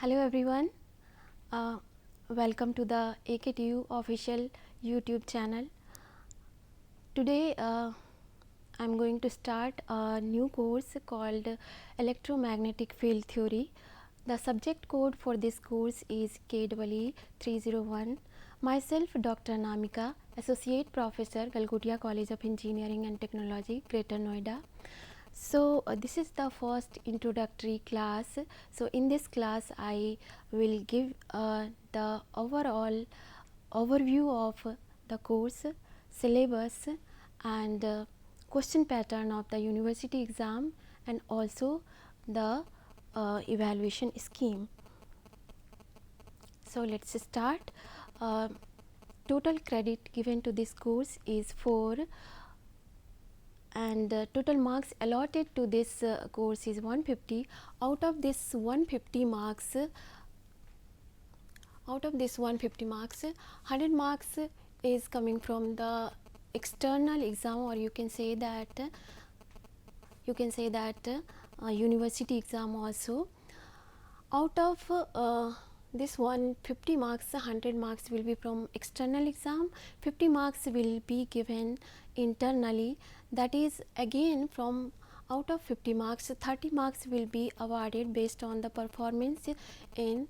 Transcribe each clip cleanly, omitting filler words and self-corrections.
Hello everyone, uh, welcome to the AKTU official YouTube channel. Today I am going to start a new course called Electromagnetic Field Theory. The subject code for this course is KEE 301. Myself Dr. Namika, Associate Professor, Galgotia College of Engineering and Technology, Greater Noida. So this is the first introductory class. So in this class I will give the overall overview of the course, syllabus and question pattern of the university exam, and also the evaluation scheme. So let's start. uh, Total credit given to this course is 4, and total marks allotted to this course is 150. Out of this 150 marks, 100 marks is coming from the external exam, or you can say that university exam also. Out of this 150 marks, 100 marks will be from external exam, 50 marks will be given internally. That is again, from out of 50 marks, 30 marks will be awarded based on the performance in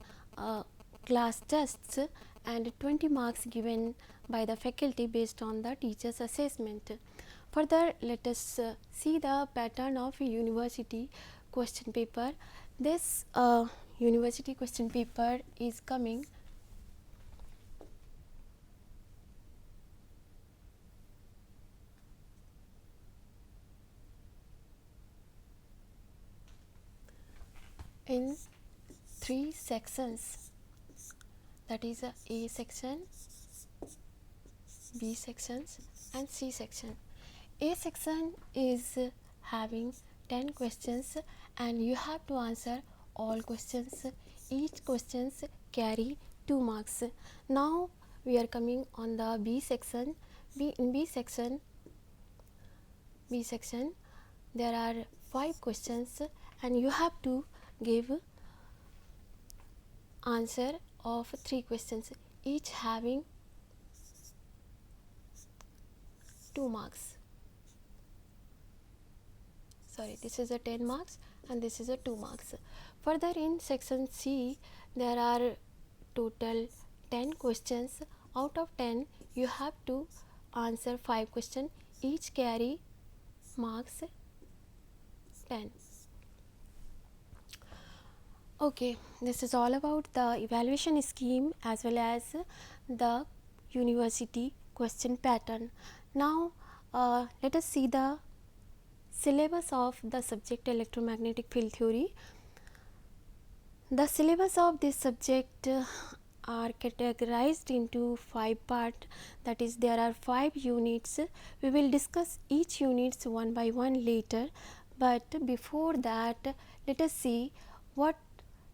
class tests, and 20 marks given by the faculty based on the teacher's assessment. Further, let us see the pattern of university question paper. This university question paper is coming in 3 sections, that is A section, B sections and C section. A section is having 10 questions and you have to answer all questions. Each questions carry 2 marks. Now we are coming on the B section. In B section there are 5 questions and you have to give answer of 3 questions, each having 2 marks. Sorry, this is a 10 marks and this is a 2 marks. Further, in section C there are total 10 questions. Out of 10 you have to answer 5 questions, each carry marks 10. Okay, this is all about the evaluation scheme as well as the university question pattern. Now let us see the syllabus of the subject electromagnetic field theory. The syllabus of this subject are categorized into 5 parts, that is there are 5 units. We will discuss each units one by one later, but before that let us see what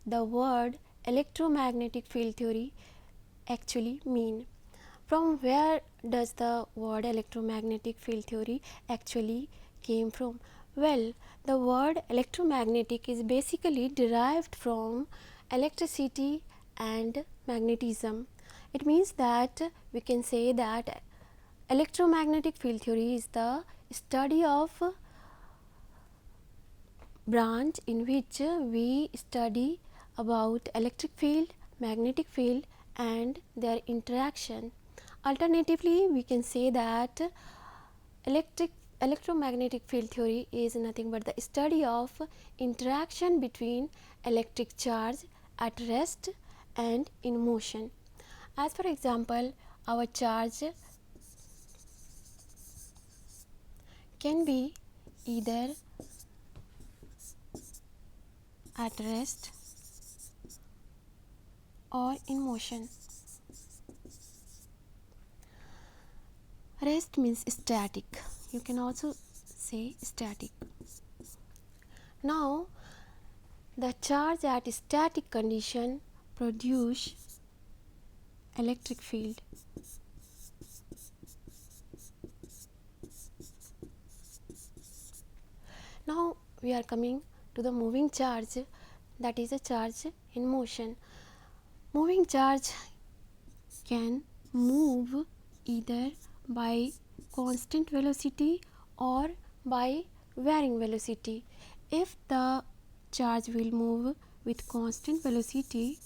the word electromagnetic field theory actually mean. From where does the word electromagnetic field theory actually came from? Well, the word electromagnetic is basically derived from electricity and magnetism. It means that we can say that electromagnetic field theory is the study of branch in which we study about electric field, magnetic field and their interaction. Alternatively, we can say that electromagnetic field theory is nothing but the study of interaction between electric charge at rest and in motion. As for example, our charge can be either at rest or in motion. Rest means static. You can also say static. Now, the charge at static condition produce electric field. Now we are coming to the moving charge. that is a charge in motion. Moving charge can move either by constant velocity or by varying velocity. If the charge will move with constant velocity,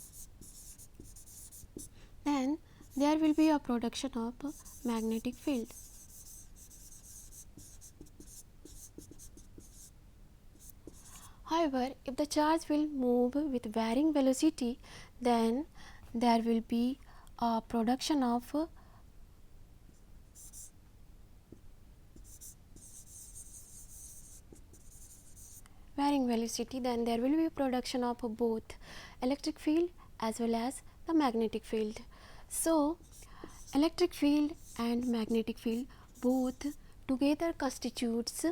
then there will be a production of magnetic field. However, if the charge will move with varying velocity, then there will be a production of varying velocity, then there will be a production of both electric field as well as the magnetic field. So, electric field and magnetic field both together constitutes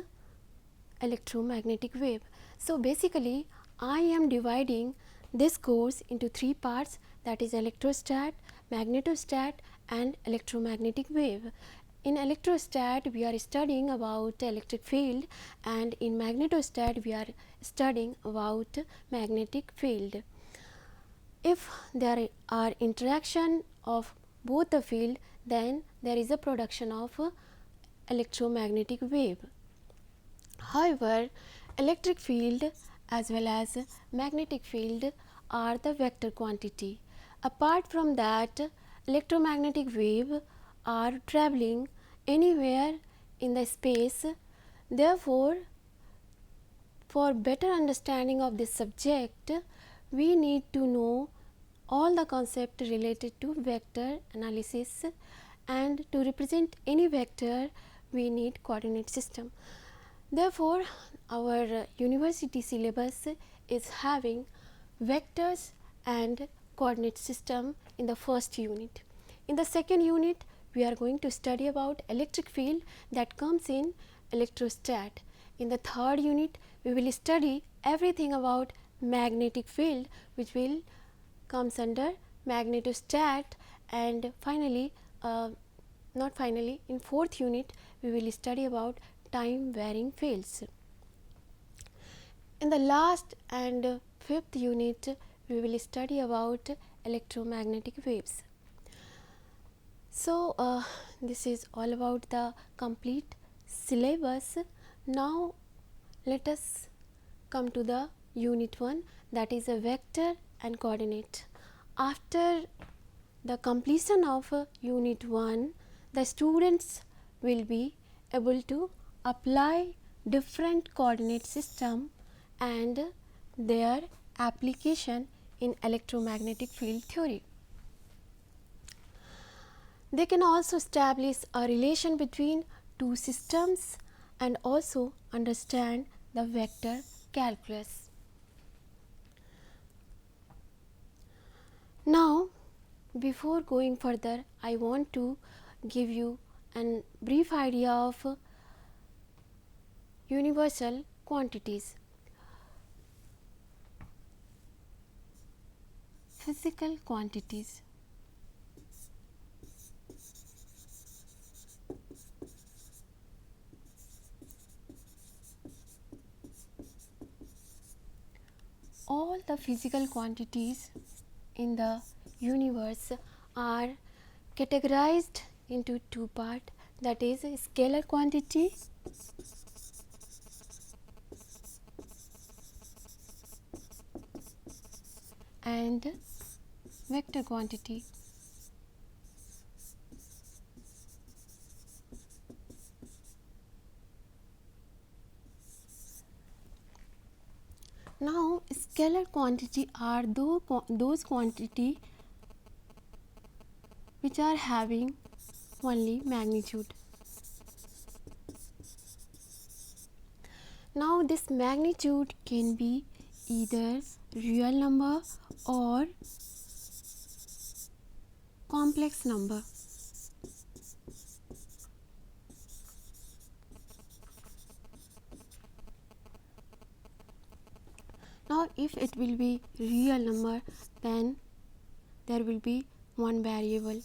electromagnetic wave. So, basically I am dividing this course into three parts, that is electrostat, magnetostat and electromagnetic wave. In electrostat we are studying about electric field, and in magnetostat we are studying about magnetic field. If there are interaction of both the field, then there is a production of electromagnetic wave. However, electric field as well as magnetic field are the vector quantity. Apart from that, electromagnetic wave are traveling anywhere in the space. Therefore, for better understanding of this subject, we need to know all the concept related to vector analysis, and to represent any vector we need coordinate system. Therefore, our university syllabus is having vectors and coordinate system in the first unit. In the second unit, we are going to study about electric field that comes in electrostat. In the third unit, we will study everything about magnetic field, which will comes under magnetostat, and finally, in fourth unit we will study about time varying fields. In the last and fifth unit we will study about electromagnetic waves. So, this is all about the complete syllabus. Now, let us come to the unit 1, that is a vector and coordinate. After the completion of unit 1, the students will be able to apply different coordinate system and their application in electromagnetic field theory. They can also establish a relation between two systems and also understand the vector calculus. Now, before going further, I want to give you a brief idea of universal quantities. Physical quantities. All the physical quantities in the universe are categorized into two parts, that is scalar quantity and vector quantity. Now, scalar quantity are those quantity which are having only magnitude. Now, this magnitude can be either real number or complex number. Now, if it will be real number, then there will be one variable.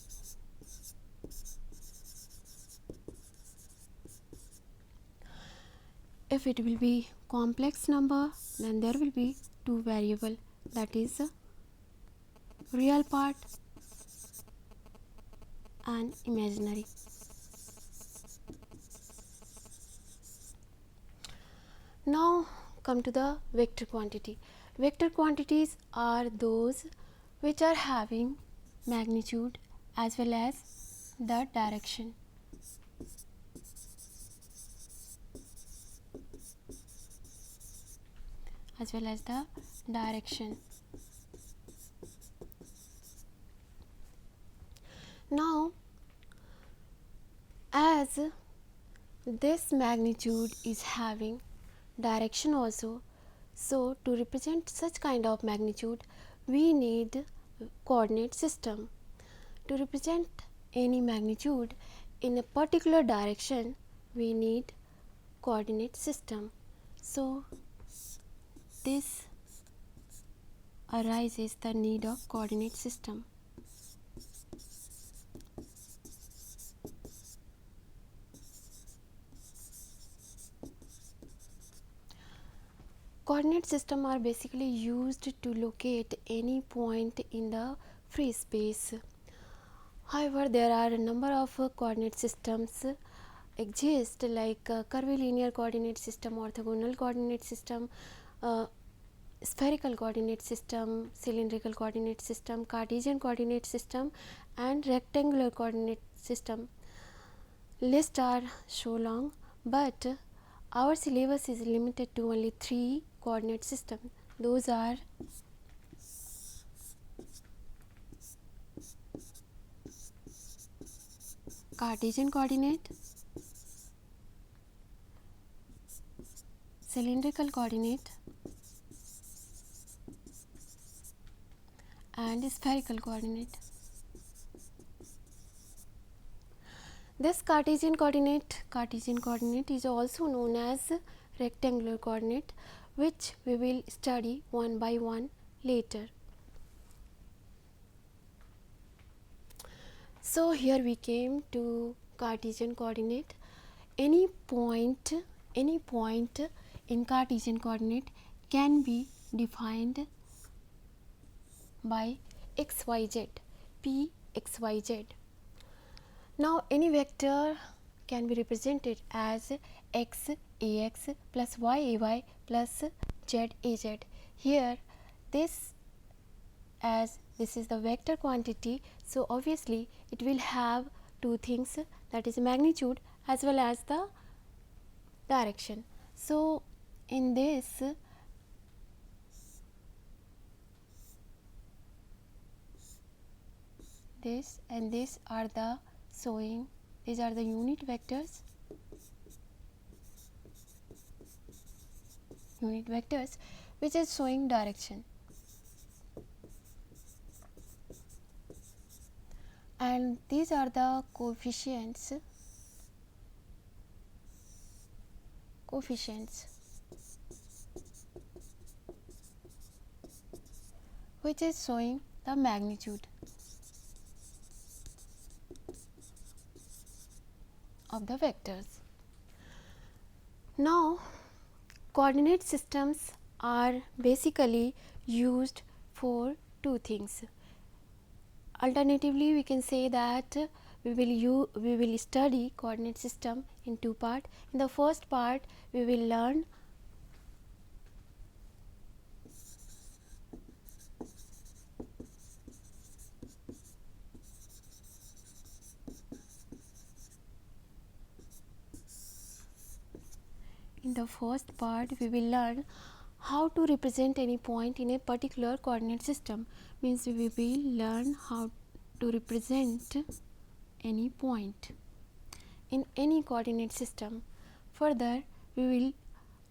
If it will be complex number, then there will be two variable. that is real part and imaginary. Now come to the vector quantity. Vector quantities are those which are having magnitude as well as the direction. As well as the direction. Now, as this magnitude is having direction also, so to represent such kind of magnitude we need coordinate system. To represent any magnitude in a particular direction we need coordinate system. So this arises the need of coordinate system. Coordinate system are basically used to locate any point in the free space. However, there are a number of coordinate systems exist, like curvilinear coordinate system, orthogonal coordinate system, spherical coordinate system, cylindrical coordinate system, Cartesian coordinate system, and rectangular coordinate system. Lists are so long, but our syllabus is limited to only 3 coordinate systems. Those are Cartesian coordinate, cylindrical coordinate, and spherical coordinate. This Cartesian coordinate is also known as rectangular coordinate, which we will study one by one later. So here we came to Cartesian coordinate. Any point in Cartesian coordinate can be defined by xyz, p xyz. Now any vector can be represented as x ax plus y ay plus z az. Here as this is the vector quantity, so obviously it will have two things, that is magnitude as well as the direction. So in this and this are the showing, these are the unit vectors which is showing direction, and these are the coefficients which is showing the magnitude of the vectors. Now coordinate systems are basically used for two things. Alternatively, we can say that we will study coordinate system in two parts. In the first part, we will learn how to represent any point in a particular coordinate system. Means we will learn how to represent any point in any coordinate system. Further, we will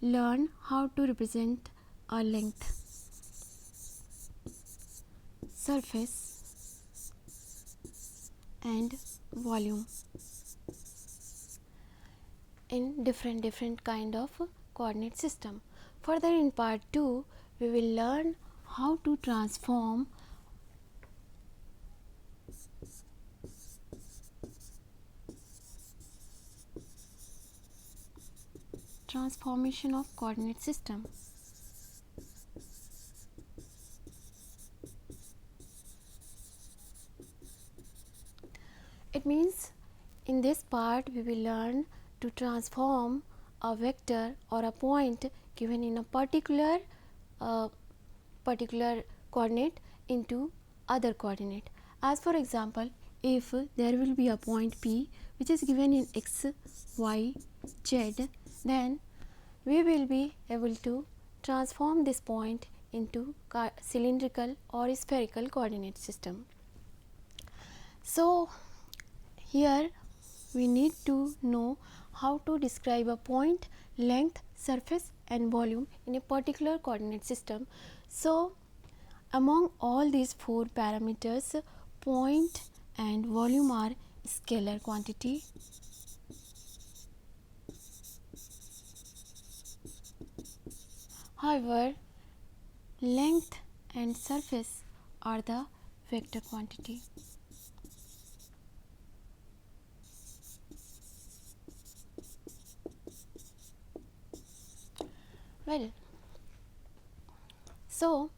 learn how to represent a length, surface, and volume in different kind of coordinate system. Further, in part 2, we will learn how to transform transformation of coordinate system. It means in this part we will learn to transform a vector or a point given in a particular coordinate into other coordinate. As for example, if there will be a point P which is given in x, y, z, then we will be able to transform this point into cylindrical or spherical coordinate system. So here we need to know how to describe a point, length, surface and volume in a particular coordinate system. So among all these four parameters, point and volume are scalar quantity. However, length and surface are the vector quantity. Well, so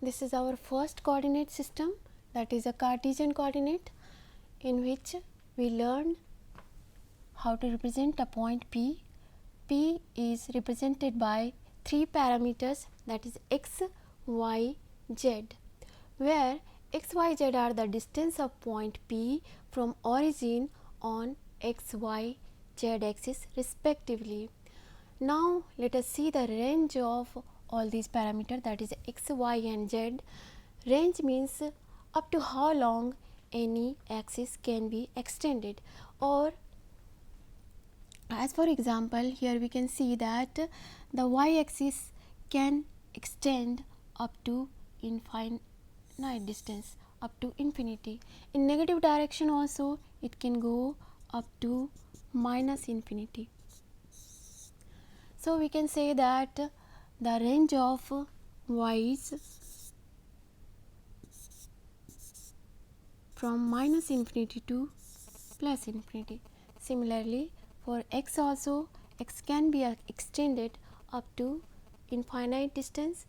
this is our first coordinate system, that is a Cartesian coordinate, in which we learned how to represent a point P. P is represented by three parameters, that is x, y, z, where x, y, z are the distance of point P from origin on x, y, z axis respectively. Now let us see the range of all these parameters, that is x, y and z. Range means up to how long any axis can be extended, or as for example, here we can see that the y axis can extend up to infinite distance, up to infinity. In negative direction also it can go up to minus infinity. So we can say that the range of y is from minus infinity to plus infinity. Similarly, for x also, x can be extended up to infinite distance,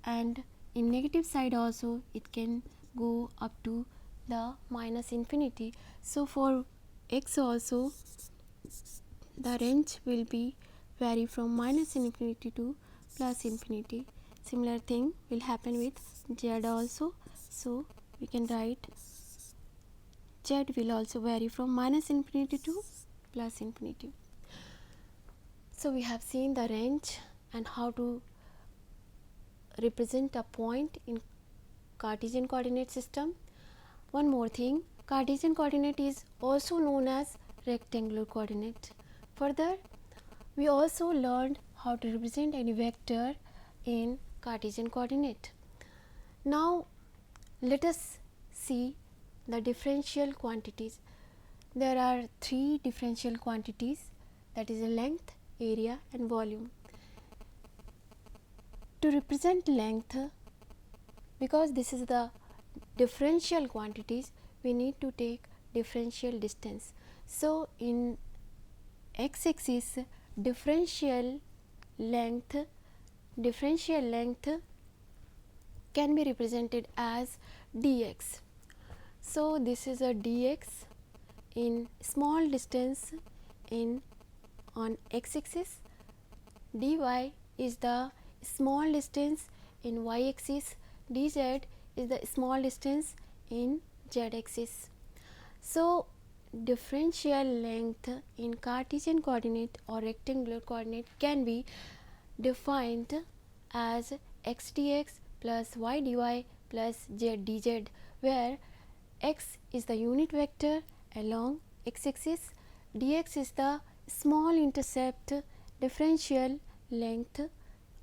and in negative side also it can go up to the minus infinity. So for x also the range will be vary from minus infinity to plus infinity. Similar thing will happen with z also. So we can write z will also vary from minus infinity to plus infinity. So we have seen the range and how to represent a point in Cartesian coordinate system. One more thing, Cartesian coordinate is also known as rectangular coordinate. Further, we also learned how to represent any vector in Cartesian coordinate. Now let us see the differential quantities. There are three differential quantities, that is length, area and volume. To represent length, because this is the differential quantities, we need to take differential distance. So in x-axis differential length can be represented as dx. So this is a dx in small distance on x-axis, dy is the small distance in y-axis, dz is the small distance in z-axis. So differential length in Cartesian coordinate or rectangular coordinate can be defined as x dx plus y dy plus z dz, where x is the unit vector along x-axis, dx is the small intercept differential length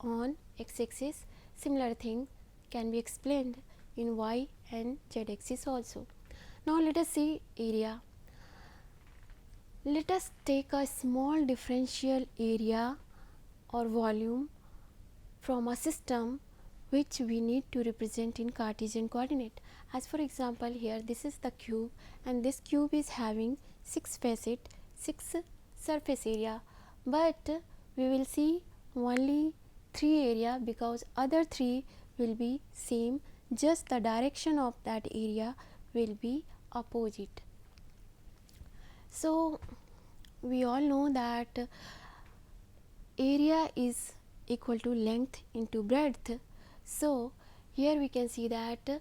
on x-axis. Similar thing can be explained in y and z axis also. Now let us see area. Let us take a small differential area or volume from a system which we need to represent in Cartesian coordinate. As for example, here this is the cube, and this cube is having 6 facets, 6 surface area, but we will see only 3 area because other 3 will be same, just the direction of that area will be opposite. So we all know that area is equal to length into breadth. So here we can see that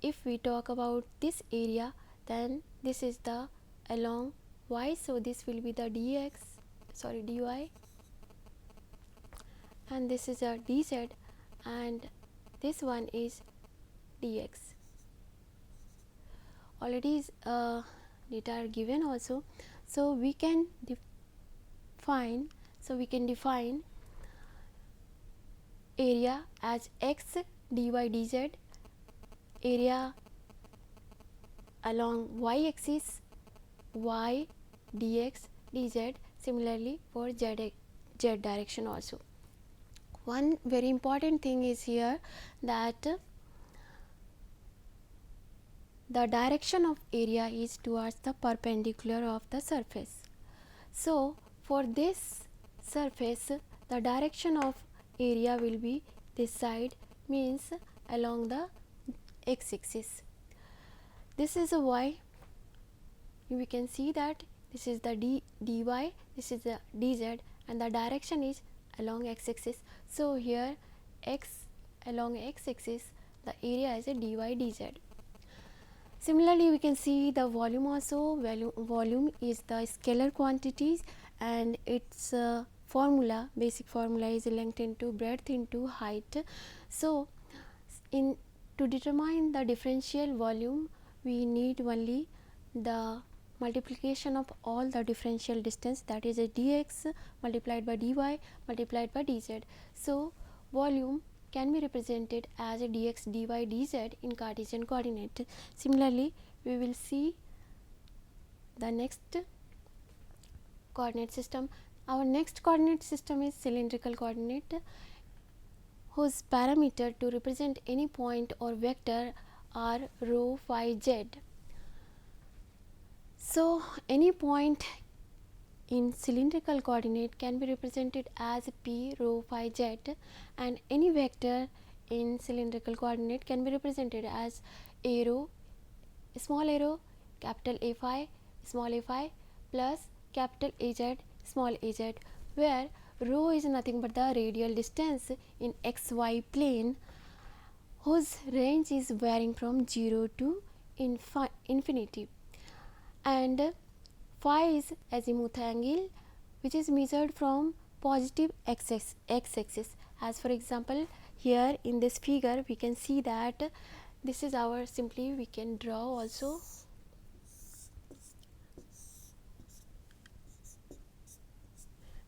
if we talk about this area, then this is the along y, so this will be the dy, and this is a dz, and this one is dx. Already data are given also, so we can define area as x dy dz, area along y axis y dx dz, similarly for z direction also. One very important thing is here that the direction of area is towards the perpendicular of the surface. So for this surface, the direction of area will be this side, means along the x axis. This is a y, we can see that this is the dy, this is the dz, and the direction is along x axis. So here x along x axis, the area is a dy dz. Similarly, we can see the volume also. Volume is the scalar quantities, and its basic formula is length into breadth into height. So to determine the differential volume, we need only the multiplication of all the differential distance, that is a dx multiplied by dy multiplied by dz. So volume can be represented as a dx dy dz in Cartesian coordinate. Similarly, we will see the next coordinate system. Our next coordinate system is cylindrical coordinate, whose parameter to represent any point or vector are rho, phi, z. So any point in cylindrical coordinate can be represented as p, rho, phi, z, and any vector in cylindrical coordinate can be represented as arrow, small arrow, capital A phi, small a phi, plus capital Az, small az, where rho is nothing but the radial distance in xy plane, whose range is varying from 0 to infinity, and phi is azimuth angle, which is measured from positive x axis. As for example, here in this figure we can see that this is our, simply we can draw also.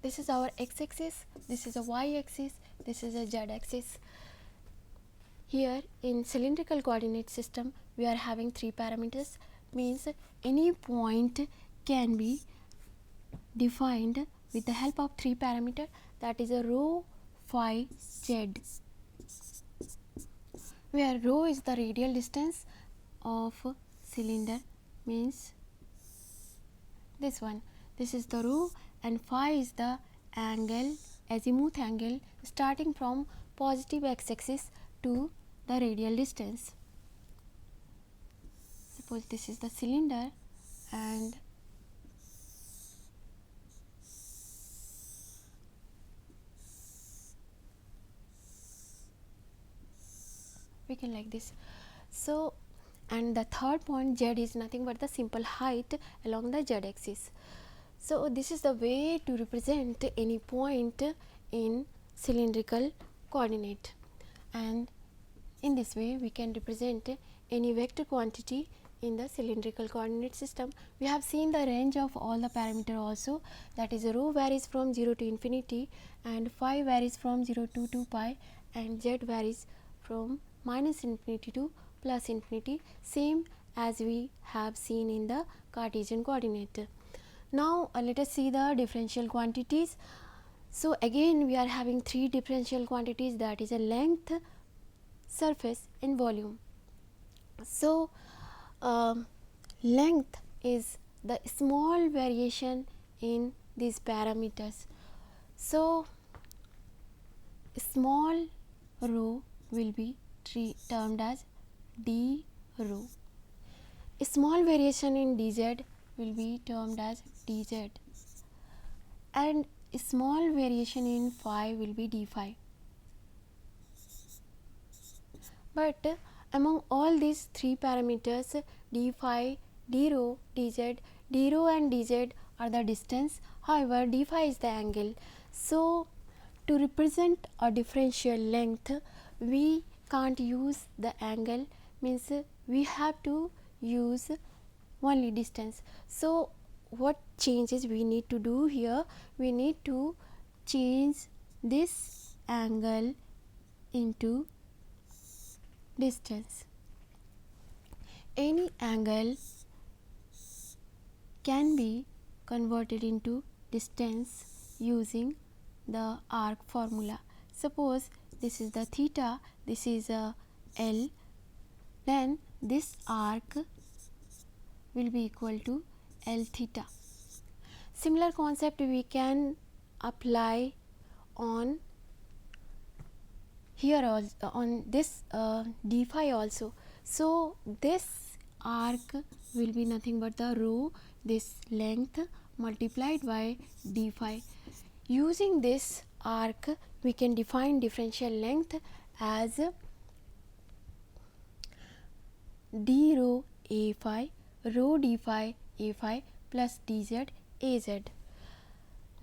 This is our x axis, this is a y axis, this is a z axis. Here in cylindrical coordinate system, we are having three parameters, means any point can be defined with the help of three parameter, that is a rho, phi, z, where rho is the radial distance of cylinder, means this one, this is the rho, and phi is the angle, azimuth angle, starting from positive x axis to the radial distance. Suppose this is the cylinder, and we can like this. So and the third point z is nothing but the simple height along the z axis. So this is the way to represent any point in cylindrical coordinate, and in this way we can represent any vector quantity in the cylindrical coordinate system. We have seen the range of all the parameter also, that is rho varies from 0 to infinity, and phi varies from 0 to 2 pi, and z varies from minus infinity to plus infinity, same as we have seen in the Cartesian coordinate. Now let us see the differential quantities. So again we are having three differential quantities, that is a length, surface, and volume. So length is the small variation in these parameters. So small rho will be termed as d rho. A small variation in dz will be termed as dz, and a small variation in phi will be d phi. But among all these three parameters, d phi, d rho, dz, d rho and dz are the distance, however d phi is the angle. So to represent a differential length, we can't use the angle, means we have to use only distance. So what changes we need to do here? We need to change this angle into distance. Any angle can be converted into distance using the arc formula. Suppose this is the theta, this is a L, then this arc will be equal to L theta. Similar concept we can apply on here also, on this d phi also. So this arc will be nothing but the rho, this length multiplied by d phi. Using this arc we can define differential length as d rho a phi, rho d phi a phi plus dz az.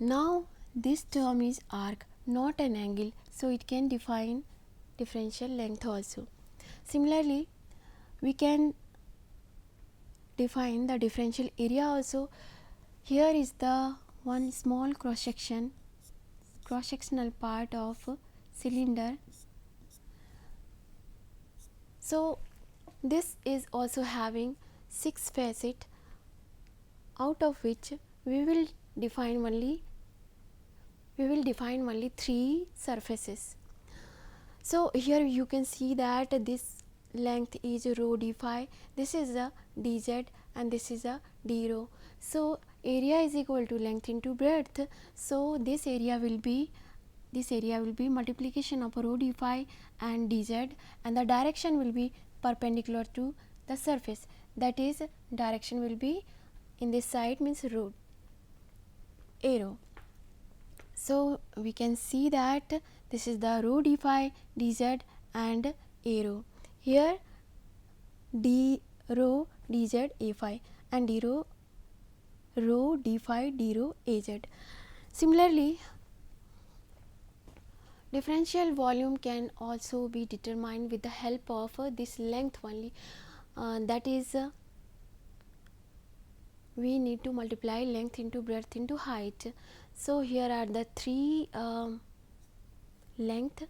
Now this term is arc, not an angle, so it can define differential length also. Similarly, we can define the differential area also. Here is the one small cross-sectional part of cylinder. So this is also having 6 facets, out of which we will define only 3 surfaces. So here you can see that this length is rho d phi, this is a dz and this is a d rho. So area is equal to length into breadth. So this area will be multiplication of rho d phi and dz, and the direction will be perpendicular to the surface, that is direction will be in this side, means rho arrow. So we can see that this is the rho d phi, dz and arrow. Here d rho dz a phi and d rho d phi d rho az. Similarly, differential volume can also be determined with the help of this length only, that is we need to multiply length into breadth into height. So here are the 3 length,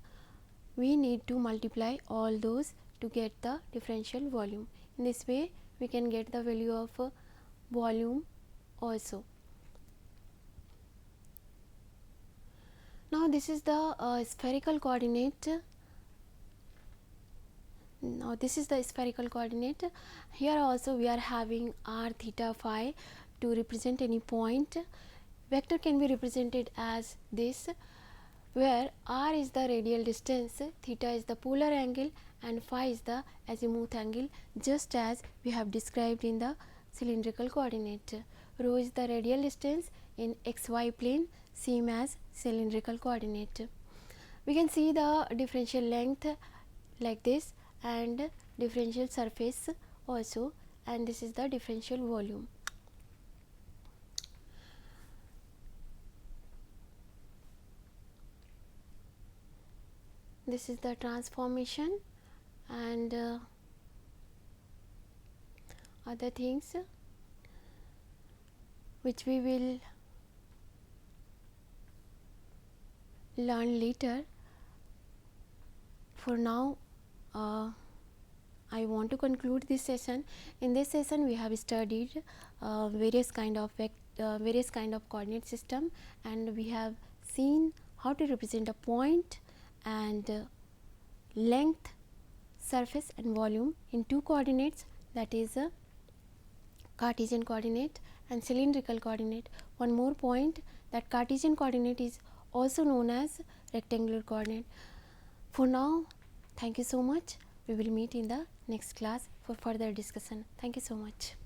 we need to multiply all those to get the differential volume. In this way we can get the value of volume also. Now this is the spherical coordinate. Now this is the spherical coordinate. Here also we are having r, theta, phi to represent any point. Vector can be represented as this, where r is the radial distance, theta is the polar angle and phi is the azimuth angle, just as we have described in the cylindrical coordinate. Rho is the radial distance in xy plane, same as cylindrical coordinate. We can see the differential length like this and differential surface also, and this is the differential volume. This is the transformation and other things which we will learn later. For now I want to conclude this session. In this session we have studied various kind of coordinate system, and we have seen how to represent a point and length, surface and volume in 2 coordinates, that is Cartesian coordinate and cylindrical coordinate. One more point, that Cartesian coordinate is also known as rectangular coordinate. For now, thank you so much. We will meet in the next class for further discussion. Thank you so much.